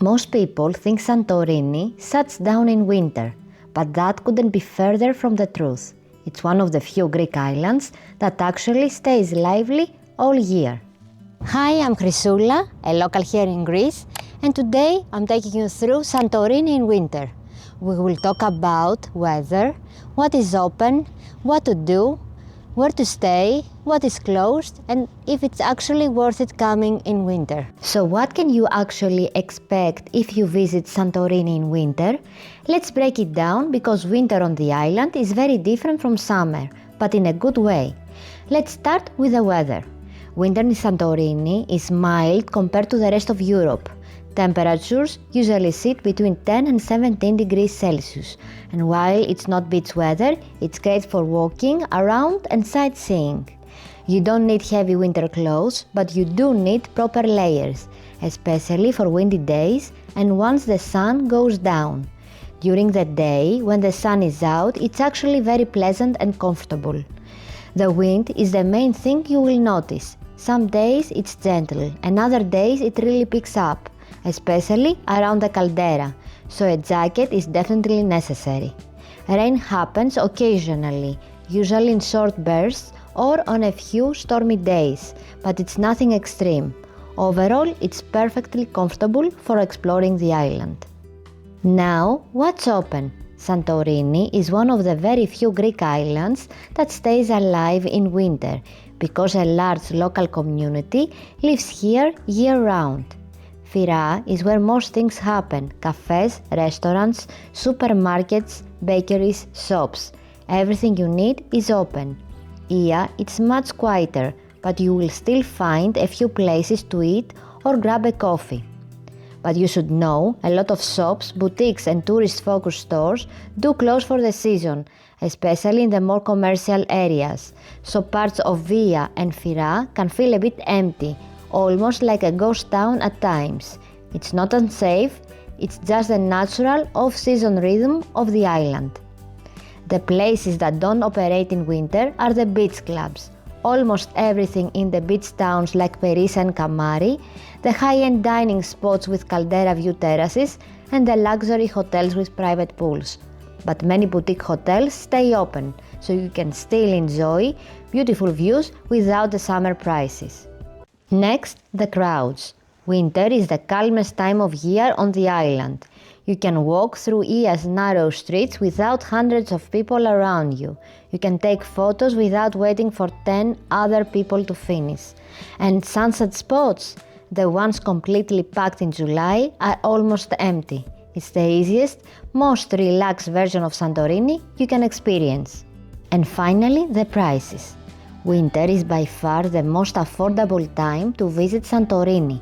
Most people think Santorini shuts down in winter, but that couldn't be further from the truth. It's one of the few Greek islands that actually stays lively all year. Hi, I'm Chrysoula, a local here in Greece, and today I'm taking you through Santorini in winter. We will talk about weather, what is open, what to do, where to stay, what is closed, and if it's actually worth it coming in winter. So what can you actually expect if you visit Santorini in winter? Let's break it down because winter on the island is very different from summer, but in a good way. Let's start with the weather. Winter in Santorini is mild compared to the rest of Europe. Temperatures usually sit between 10 and 17 degrees Celsius, and while it's not beach weather, it's great for walking around and sightseeing. You don't need heavy winter clothes, but you do need proper layers, especially for windy days and once the sun goes down. During the day, when the sun is out, it's actually very pleasant and comfortable. The wind is the main thing you will notice. Some days it's gentle, and other days it really picks up, especially around the caldera, so a jacket is definitely necessary. Rain happens occasionally, usually in short bursts or on a few stormy days, but it's nothing extreme. Overall, it's perfectly comfortable for exploring the island. Now, what's open? Santorini is one of the very few Greek islands that stays alive in winter, because a large local community lives here year-round. Fira is where most things happen: cafes, restaurants, supermarkets, bakeries, shops. Everything you need is open. Oia, it's much quieter, but you will still find a few places to eat or grab a coffee. But you should know, a lot of shops, boutiques and tourist-focused stores do close for the season, especially in the more commercial areas, so parts of Oia and Fira can feel a bit empty, almost like a ghost town at times. It's not unsafe, it's just the natural off-season rhythm of the island. The places that don't operate in winter are the beach clubs. Almost everything in the beach towns like Peris and Kamari, the high-end dining spots with caldera view terraces, and the luxury hotels with private pools. But many boutique hotels stay open, so you can still enjoy beautiful views without the summer prices. Next, the crowds. Winter is the calmest time of year on the island. You can walk through Oia's narrow streets without hundreds of people around you. You can take photos without waiting for 10 other people to finish. And sunset spots, the ones completely packed in July, are almost empty. It's the easiest, most relaxed version of Santorini you can experience. And finally, the prices. Winter is by far the most affordable time to visit Santorini.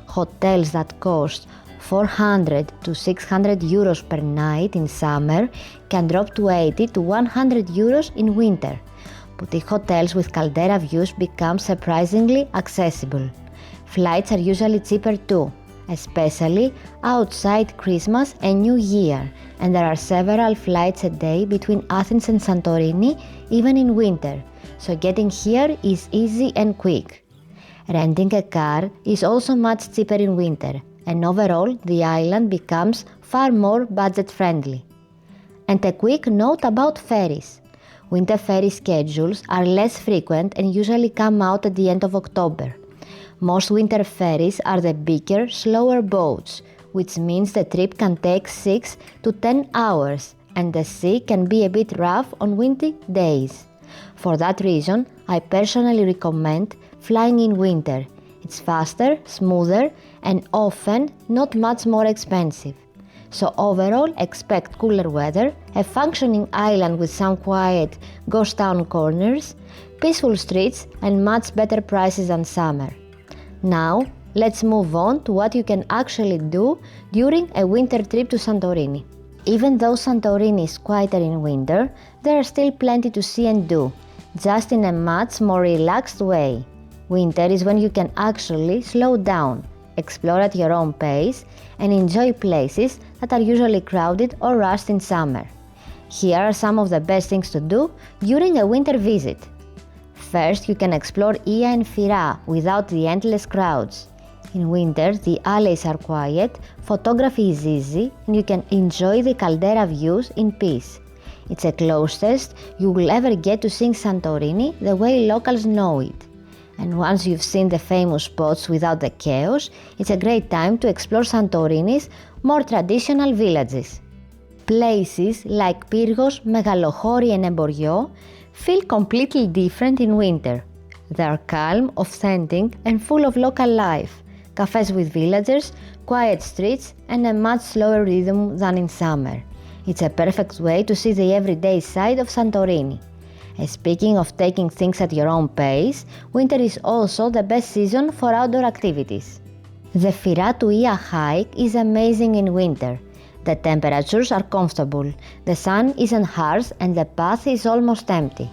Hotels that cost 400 to 600 euros per night in summer can drop to 80 to 100 euros in winter. Boutique hotels with caldera views become surprisingly accessible. Flights are usually cheaper too, especially outside Christmas and New Year, and there are several flights a day between Athens and Santorini even in winter, so getting here is easy and quick. Renting a car is also much cheaper in winter, and overall the island becomes far more budget-friendly. And a quick note about ferries. Winter ferry schedules are less frequent and usually come out at the end of October. Most winter ferries are the bigger, slower boats, which means the trip can take 6 to 10 hours, and the sea can be a bit rough on windy days. For that reason, I personally recommend flying in winter. It's faster, smoother, and often not much more expensive. So overall, expect cooler weather, a functioning island with some quiet ghost town corners, peaceful streets, and much better prices than summer. Now, let's move on to what you can actually do during a winter trip to Santorini. Even though Santorini is quieter in winter, there are still plenty to see and do, just in a much more relaxed way. Winter is when you can actually slow down, explore at your own pace, and enjoy places that are usually crowded or rushed in summer. Here are some of the best things to do during a winter visit. First, you can explore Oia and Fira without the endless crowds. In winter, the alleys are quiet, photography is easy, and you can enjoy the caldera views in peace. It's the closest you will ever get to seeing Santorini the way locals know it. And once you've seen the famous spots without the chaos, it's a great time to explore Santorini's more traditional villages. Places like Pyrgos, Megalochori and Emborio feel completely different in winter. They are calm, authentic and full of local life. Cafes with villagers, quiet streets and a much slower rhythm than in summer. It's a perfect way to see the everyday side of Santorini. And speaking of taking things at your own pace, winter is also the best season for outdoor activities. The Fira to Oia Hike is amazing in winter. The temperatures are comfortable, the sun isn't harsh and the path is almost empty.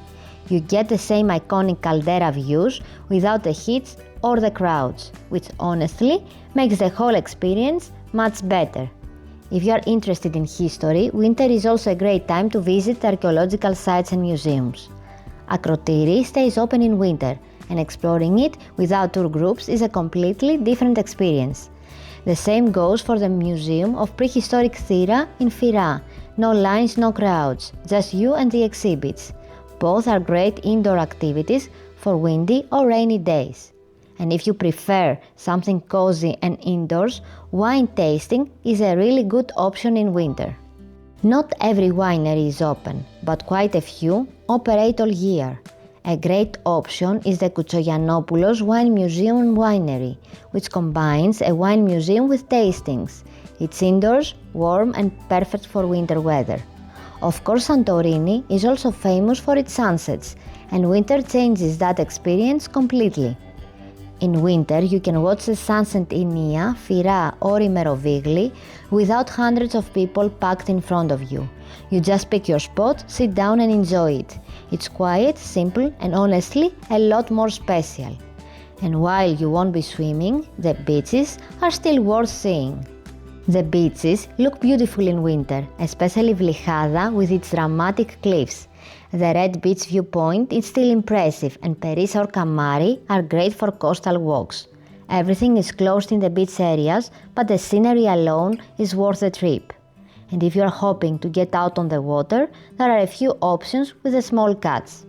You get the same iconic caldera views without the heat or the crowds, which honestly makes the whole experience much better. If you are interested in history, winter is also a great time to visit archaeological sites and museums. Akrotiri stays open in winter, and exploring it without tour groups is a completely different experience. The same goes for the Museum of Prehistoric Thera in Fira. No lines, no crowds, just you and the exhibits. Both are great indoor activities for windy or rainy days. And if you prefer something cozy and indoors, wine tasting is a really good option in winter. Not every winery is open, but quite a few operate all year. A great option is the Kutsogiannopoulos Wine Museum and Winery, which combines a wine museum with tastings. It's indoors, warm and perfect for winter weather. Of course, Santorini is also famous for its sunsets, and winter changes that experience completely. In winter, you can watch the sunset in Oia, Fira or in Merovigli without hundreds of people packed in front of you. You just pick your spot, sit down and enjoy it. It's quiet, simple and honestly a lot more special. And while you won't be swimming, the beaches are still worth seeing. The beaches look beautiful in winter, especially Vlihada with its dramatic cliffs. The Red Beach viewpoint is still impressive and Peris or Kamari are great for coastal walks. Everything is closed in the beach areas, but the scenery alone is worth the trip. And if you are hoping to get out on the water, there are a few options with the small cats.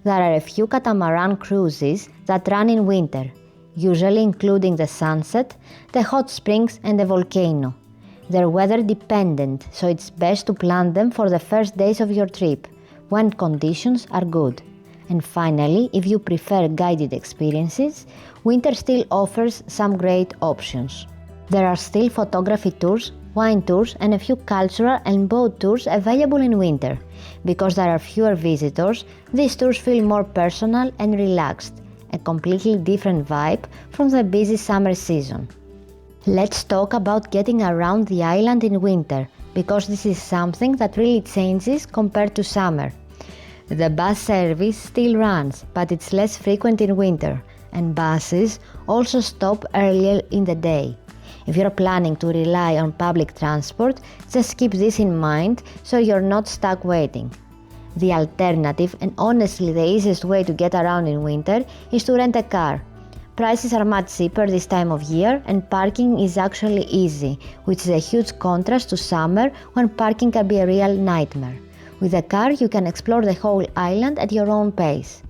There are a few catamaran cruises that run in winter, usually including the sunset, the hot springs and the volcano. They're weather dependent, so it's best to plan them for the first days of your trip, when conditions are good. And finally, if you prefer guided experiences, winter still offers some great options. There are still photography tours, wine tours and a few cultural and boat tours available in winter. Because there are fewer visitors, these tours feel more personal and relaxed, a completely different vibe from the busy summer season. Let's talk about getting around the island in winter, because this is something that really changes compared to summer. The bus service still runs, but it's less frequent in winter, and buses also stop earlier in the day. If you're planning to rely on public transport, just keep this in mind so you're not stuck waiting. The alternative, and honestly the easiest way to get around in winter, is to rent a car. Prices are much cheaper this time of year and parking is actually easy, which is a huge contrast to summer when parking can be a real nightmare. With a car you can explore the whole island at your own pace.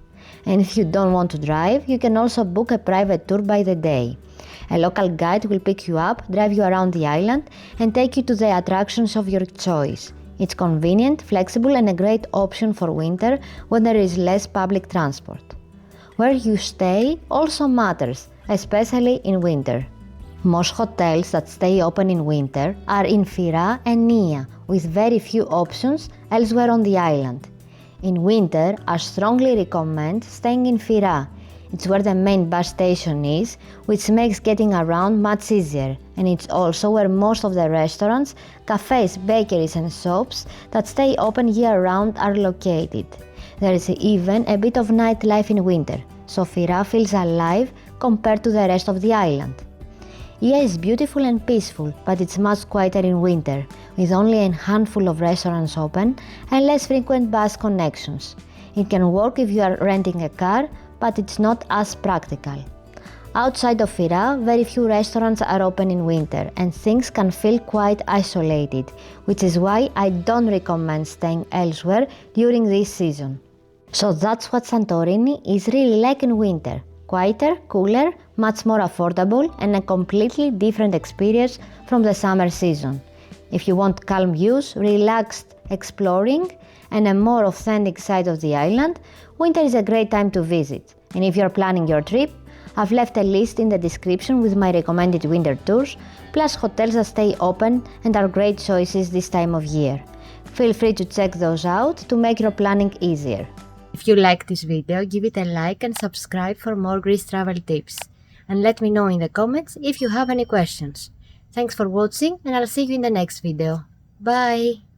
And if you don't want to drive, you can also book a private tour by the day. A local guide will pick you up, drive you around the island and take you to the attractions of your choice. It's convenient, flexible and a great option for winter when there is less public transport. Where you stay also matters, especially in winter. Most hotels that stay open in winter are in Fira and Oia, with very few options elsewhere on the island. In winter, I strongly recommend staying in Fira. It's where the main bus station is, which makes getting around much easier, and it's also where most of the restaurants, cafes, bakeries and shops that stay open year-round are located. There is even a bit of nightlife in winter, so Fira feels alive compared to the rest of the island. Oia is beautiful and peaceful, but it's much quieter in winter, with only a handful of restaurants open and less frequent bus connections. It can work if you are renting a car, but it's not as practical. Outside of Fira, very few restaurants are open in winter and things can feel quite isolated, which is why I don't recommend staying elsewhere during this season. So that's what Santorini is really like in winter. Quieter, cooler, much more affordable and a completely different experience from the summer season. If you want calm views, relaxed exploring and a more authentic side of the island, winter is a great time to visit. And if you're planning your trip, I've left a list in the description with my recommended winter tours, plus hotels that stay open and are great choices this time of year. Feel free to check those out to make your planning easier. If you liked this video, give it a like and subscribe for more Greece travel tips. And let me know in the comments if you have any questions. Thanks for watching and I'll see you in the next video. Bye!